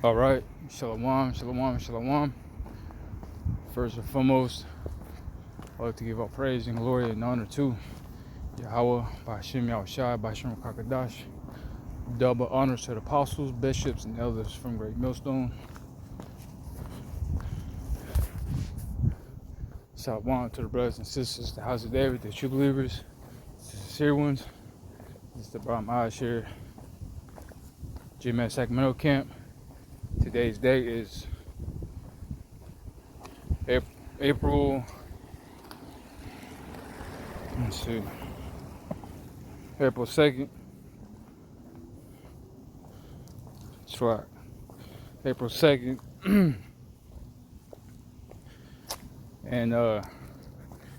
All right, shalom, shalom, shalom. First and foremost, I'd like to give all praise and glory and honor to Yahweh, Ba'ashem Yahushai, Ba'ashem Kakadash. Double honors to the apostles, bishops, and elders from Great Millstone. Shalom to the brothers and sisters, the house of David, the true believers, the sincere ones. This is the Brahma Ashir, GMS Sacramento camp. Today's date is April, let's see, April 2nd. That's right, April 2nd. And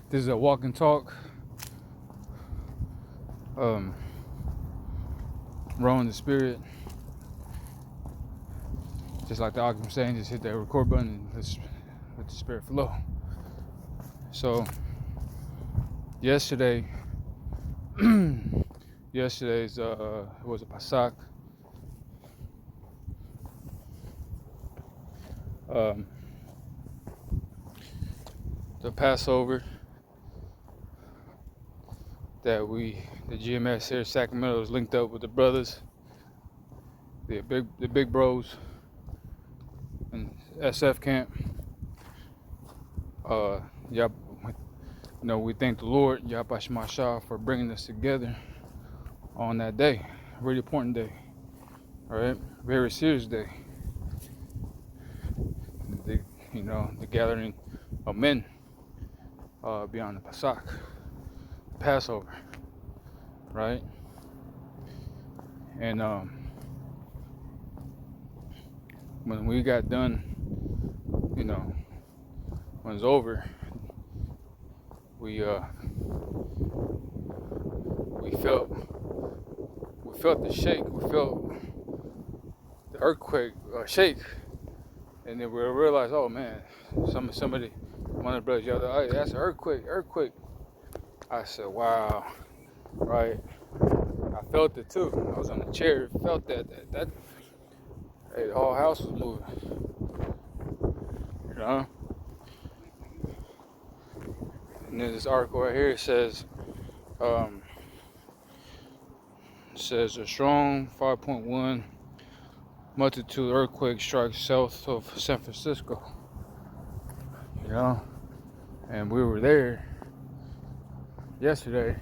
this is a walk and talk. Rowing the spirit. Just like the Occam saying, just hit that record button and let the spirit flow. So yesterday's was a Pasach. The Passover that the GMS here in Sacramento was linked up with the brothers, the big bros in SF camp. We thank the Lord, Yahweh Shemashah, for bringing us together on that day. A really important day, all right? Very serious day. The gathering of men beyond the Pasach, Passover, right? And when we got done, when it's over, we felt the shake, we felt the earthquake shake, and then we realized, oh man, somebody, one of the brothers yelled, "Hey, that's an earthquake!" I said, "Wow!" Right? I felt it too. I was on the chair, felt that. Hey, the whole house was moving. And then this article right here says a strong 5.1 magnitude earthquake strikes south of San Francisco. And we were there yesterday,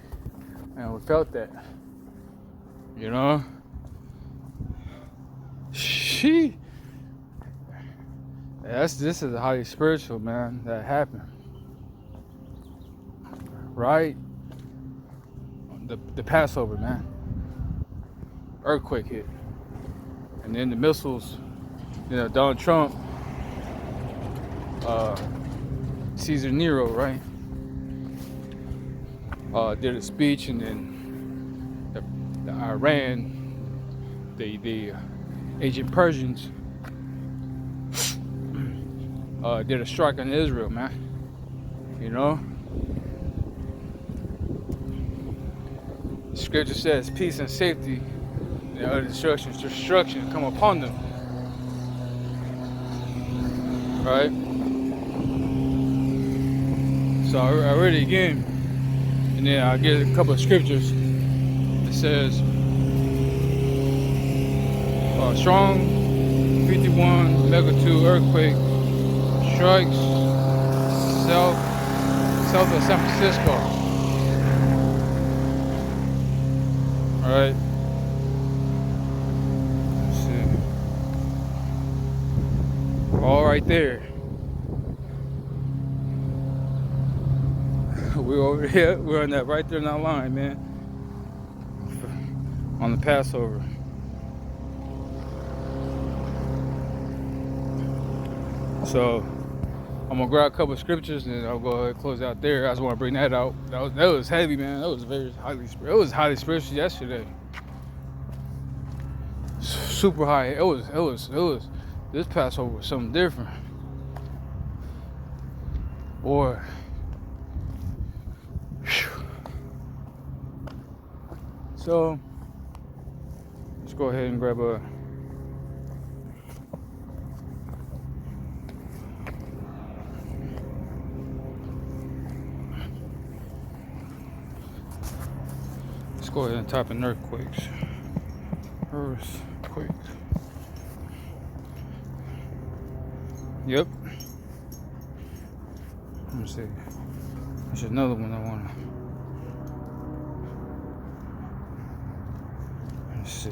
and we felt that. This is highly spiritual, man. That happened, right? The Passover, man. Earthquake hit, and then the missiles. Donald Trump, Caesar Nero, right? Did a speech, and then the Iran, the Agent Persians, did a strike on Israel, man. Scripture says peace and safety and other destruction come upon them. Right? So I read it again, and then I'll get a couple of scriptures. It says strong 51 magnitude earthquake strikes south of San Francisco. Alright. Let's see. All right there. We're over here. We're on that right there in that line, man. On the Passover. So I'm gonna grab a couple of scriptures and I'll go ahead and close out there. I just want to bring that out. That was heavy, man. That was highly spiritual yesterday. Super high. It was. This Passover was something different. Boy. Whew. So let's go ahead and grab a go ahead and type in earthquakes. Earthquake. Yep. Let me see. There's another one I wanna. Let's see.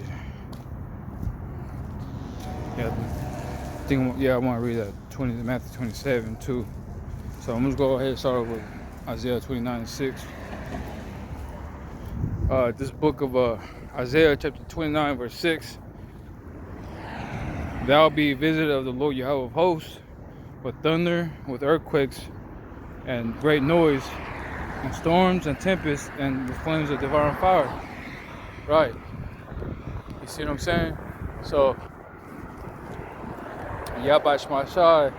Yeah, I want to read that Matthew 27 too. So I'm gonna go ahead and start with Isaiah 29:6. This book of Isaiah chapter 29 verse 6. Thou be visited of the Lord Yahweh of hosts, with thunder, with earthquakes, and great noise, and storms and tempests, and the flames of devouring fire. Right. You see what I'm saying? So Yahweh Shemashai,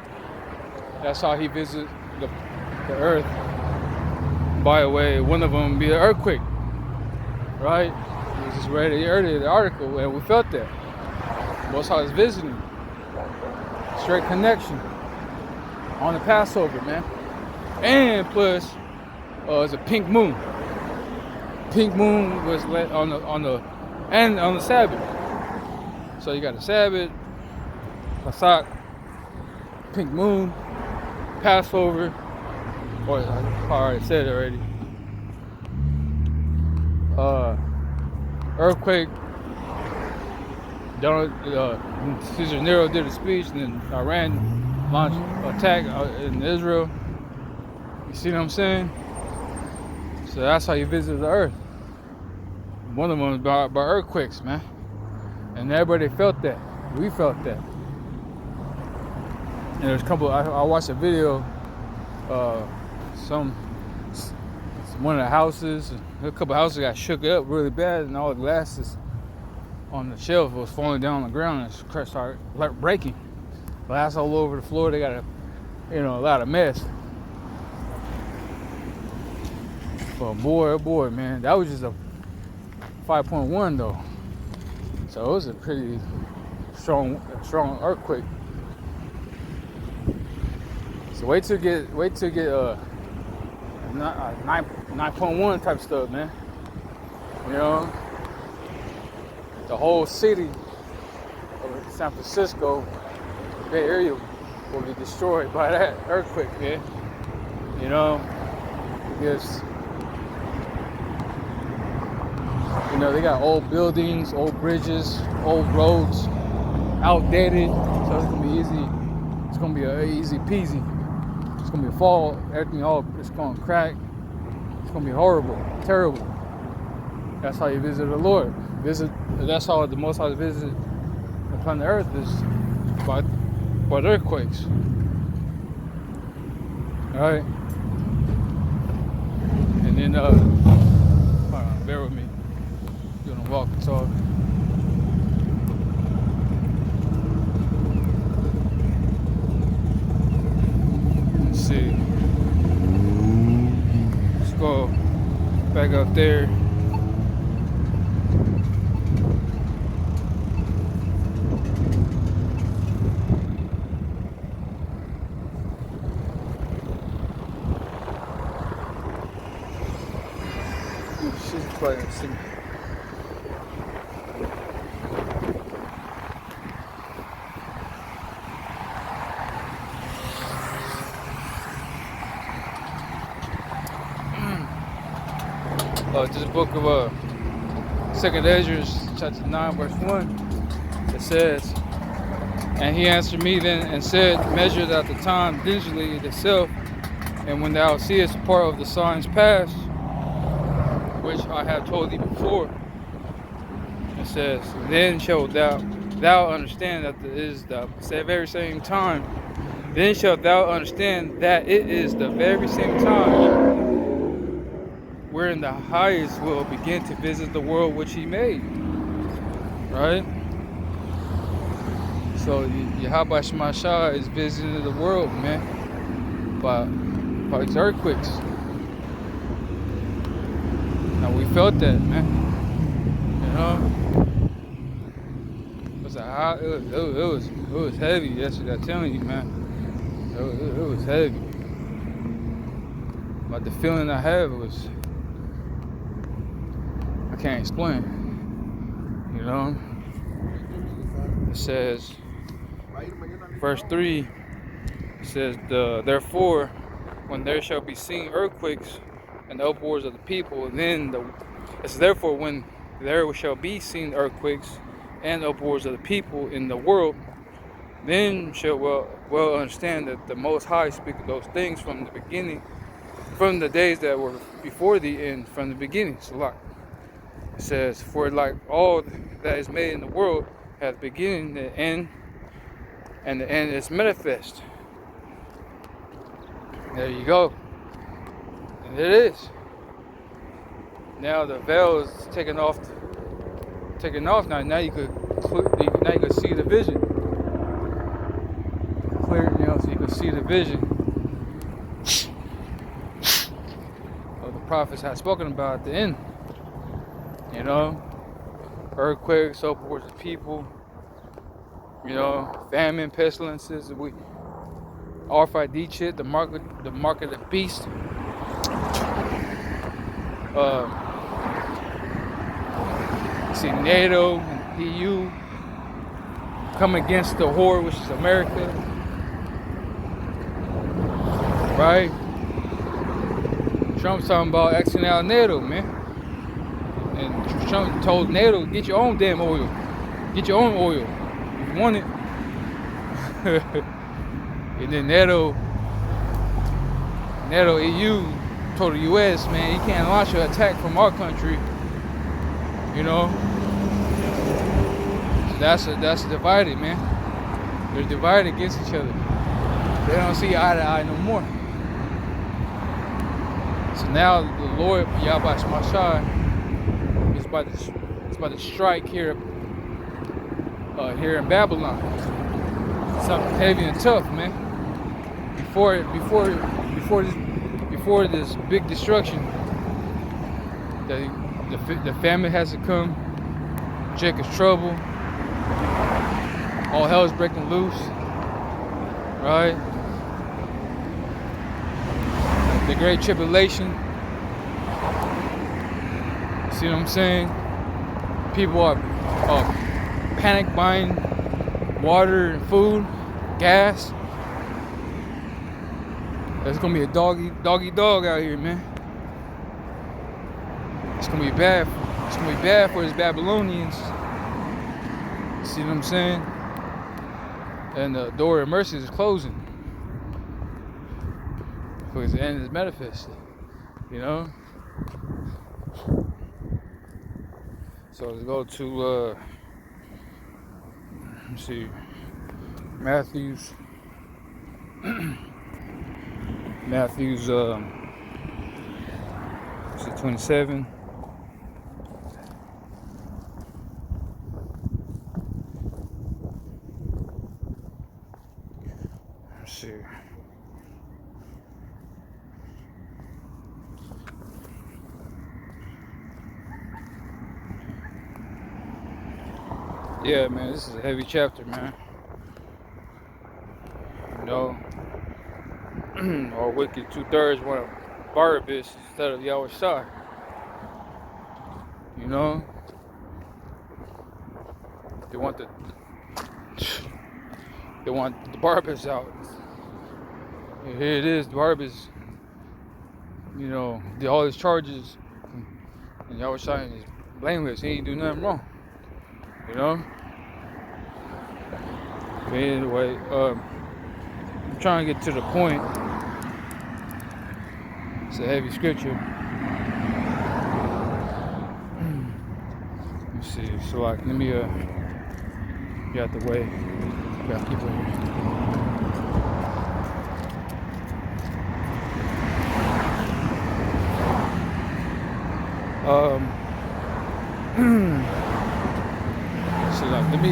that's how he visits the earth. By the way, one of them be an earthquake. Right? We just read it earlier, the article, and we felt that. Most High is visiting. Straight connection on the Passover, man. And plus, it's a pink moon. Pink moon was on the Sabbath. So you got the Sabbath, Pesach, pink moon, Passover. Or I already said it already. Earthquake. Caesar Nero did a speech, and then Iran launched an attack in Israel. You see what I'm saying? So that's how you visit the earth. One of them was by earthquakes, man. And everybody felt that. We felt that. And there's a couple. I watched a video. One of the houses, a couple of houses got shook up really bad, and all the glasses on the shelf was falling down on the ground and started breaking. Glass all over the floor. They got a lot of mess. But boy, oh boy, man, that was just a 5.1 though. So it was a pretty strong earthquake. So wait to get 9.1 type stuff, man. You know, the whole city of San Francisco, Bay Area, will be destroyed by that earthquake, man. You know, because they got old buildings, old bridges, old roads, outdated. So it's gonna be easy. It's gonna be easy peasy. It's gonna be a fall. Everything it's gonna crack. It's gonna be horrible, terrible. That's how you visit the Lord. That's how the Most High visit the planet Earth, is by earthquakes. All right. And then hold on, bear with me. Doing a walk and talk. Let's see. Let's go back up there. She's playing. This book of 2nd Ezra, chapter 9, verse 1, it says, "And he answered me then and said, Measure at the time diligently itself, and when thou seest part of the signs past, which I have told thee before," it says, "Then shalt thou understand that it is the very same time. Then shalt thou understand that it is the very same time wherein the highest will begin to visit the world which he made." Right? So Yahweh Shemashai is visiting the world, man, by these earthquakes. And we felt that, man. You know? It was heavy yesterday, I'm telling you, man. It was heavy. But the feeling I had was, I can't explain. You know, it says, verse 3 says, therefore, when there shall be seen earthquakes and the uproars of the people, it's therefore when there shall be seen earthquakes and uproars of the people in the world, then shall well understand that the Most High speaketh those things from the beginning, from the days that were before thee, and from the beginning. So like it says, for like all that is made in the world hath beginning and end, and the end is manifest. There you go. And it is. Now the veil is taken off now. Now you could see the vision. Clear, so you can see the vision of the prophets had spoken about at the end. Earthquakes, upwards of people, famine, pestilences, RFID chip, the mark of the beast. See NATO and EU come against the horde, which is America, right? Trump's talking about Xing out NATO, man. And Trump told NATO, get your own damn oil. Get your own oil if you want it. And then NATO, EU told the US, man, you can't launch an attack from our country. So that's divided, man. They're divided against each other. They don't see eye to eye no more. So now the Lord Yahweh Shemashai is about to strike here in Babylon. Something heavy and tough, man. Before this big destruction, the famine has to come. Jacob's trouble. All hell is breaking loose. Right? The Great Tribulation. See what I'm saying? People are panic buying water and food, gas. There's gonna be a dog out here, man. It's gonna be bad. It's gonna be bad for his Babylonians. See what I'm saying? And the door of mercy is closing because the end is manifested. So let's go to let's see, Matthew's 27. Let's see. Yeah, man, this is a heavy chapter, man. Or wicked 2/3 want Barabbas instead of Yahweh Shai. They want the Barabbas out. And here it is, Barabbas. Did all his charges, and Yahweh Shai is blameless. He ain't do nothing wrong. But anyway, I'm trying to get to the point. It's a heavy scripture. Let's see. So let me get out the way. Got people here. So let me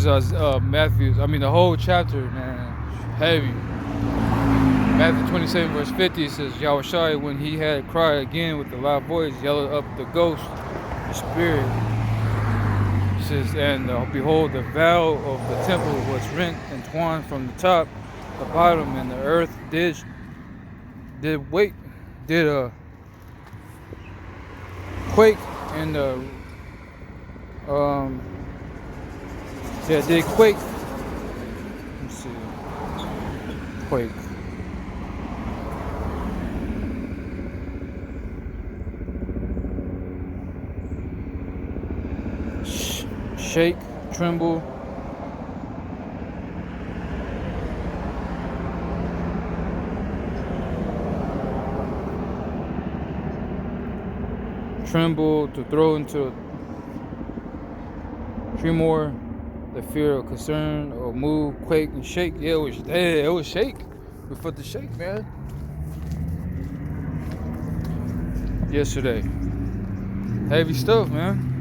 is Matthew. I mean, the whole chapter, man, heavy. Matthew 27, verse 50 says, Yahushua, when he had cried again with a loud voice, yelled up the ghost, the spirit. It says, and behold, the veil of the temple was rent and torn from the top, the bottom, and the earth did quake, and did quake. Let's see, quake. Shake, tremble. Tremble, to throw into tremor, the fear of concern, or move, quake, and shake. Yeah, it was shake. We felt the shake, man. Yesterday. Heavy stuff, man.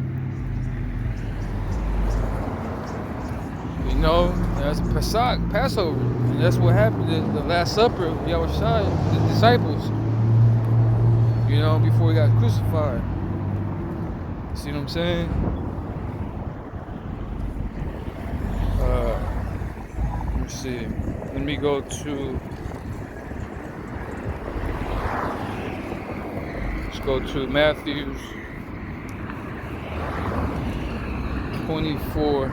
You know, that's Passover. And that's what happened at the Last Supper of Yahushua, the disciples. You know, before he got crucified. See what I'm saying? Let me see. Let me go to. Let's go to Matthew 24,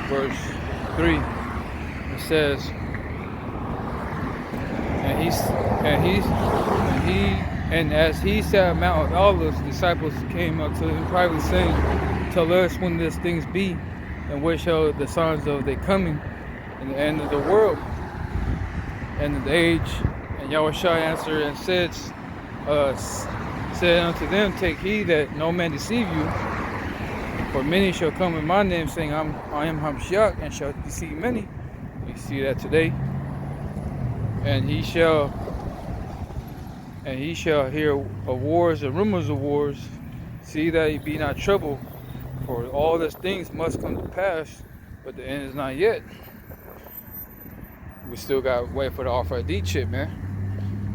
verse 3. It says, and as he sat on Mount of Olives, disciples came up to him privately, saying, tell us when these things be, and where shall the signs of the coming and the end of the world and of the age? And Yahushua answered and said unto them, take heed that no man deceive you, for many shall come in my name, saying, I am Hamashiach, and shall deceive many. We see that today. And he shall hear of wars and rumors of wars. See that ye be not troubled, for all these things must come to pass, but the end is not yet. We still got to wait for the RFID chip, man.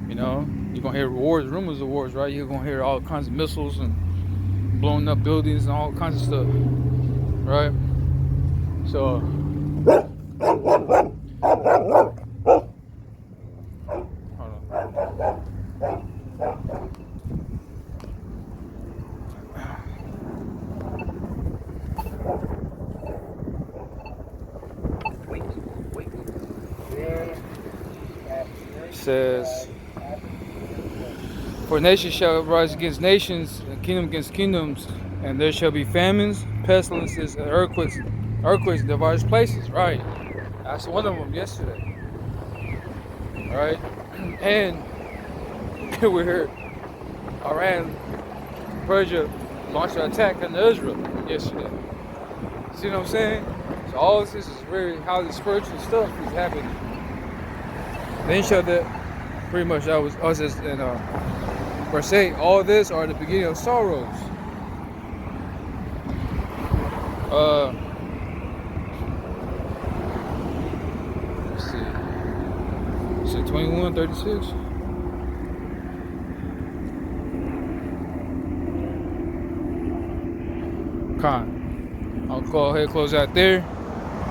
You know, you're going to hear wars, rumors of wars, right? You're going to hear all kinds of missiles and blowing up buildings and all kinds of stuff, right? So, hold on. Says, for nation shall rise against nations, and kingdom against kingdoms, and there shall be famines, pestilences, and earthquakes in diverse places. Right, that's one of them yesterday. Right, and we heard Iran, Persia launched an attack on Israel yesterday. See what I'm saying? So all this is very highly spiritual stuff is happening. Then shall that, pretty much that was us as in verse 8, all this are the beginning of sorrows. Let's see. Is it 21:36? I'll go ahead and close out there.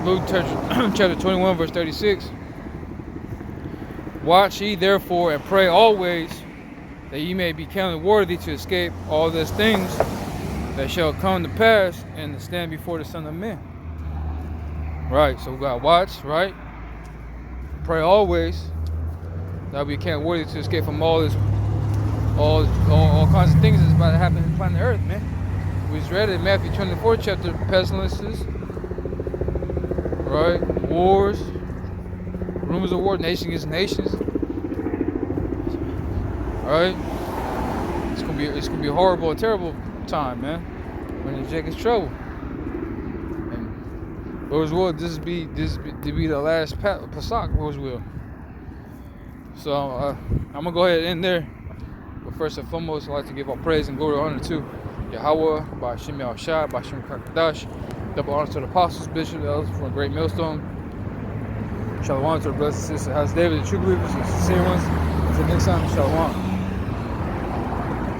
Luke chapter 21, verse 36. Watch ye therefore and pray always, that ye may be counted worthy to escape all these things that shall come to pass and to stand before the Son of Man. Right, so we got to watch, right? Pray always, that we can't worthy to escape from all kinds of things that's about to happen in planet Earth, man. We just read it in Matthew 24 chapter, pestilences, right? Wars, rumors of war, nation against nations. Alright? It's gonna be a horrible and terrible time, man. When the Jack is trouble. And Lord's will, this be the last Pesach, Lord's will. So I'm gonna go ahead and end there. But first and foremost, I'd like to give all praise and glory and honor to Yahweh, by Hashem Yahushua, by Hashem Kakadash. Double honor to the apostles, bishops, elders from a great millstone. Shalom to the brothers and sisters, House David, the true believers, and sincere ones. Until next time, shalom.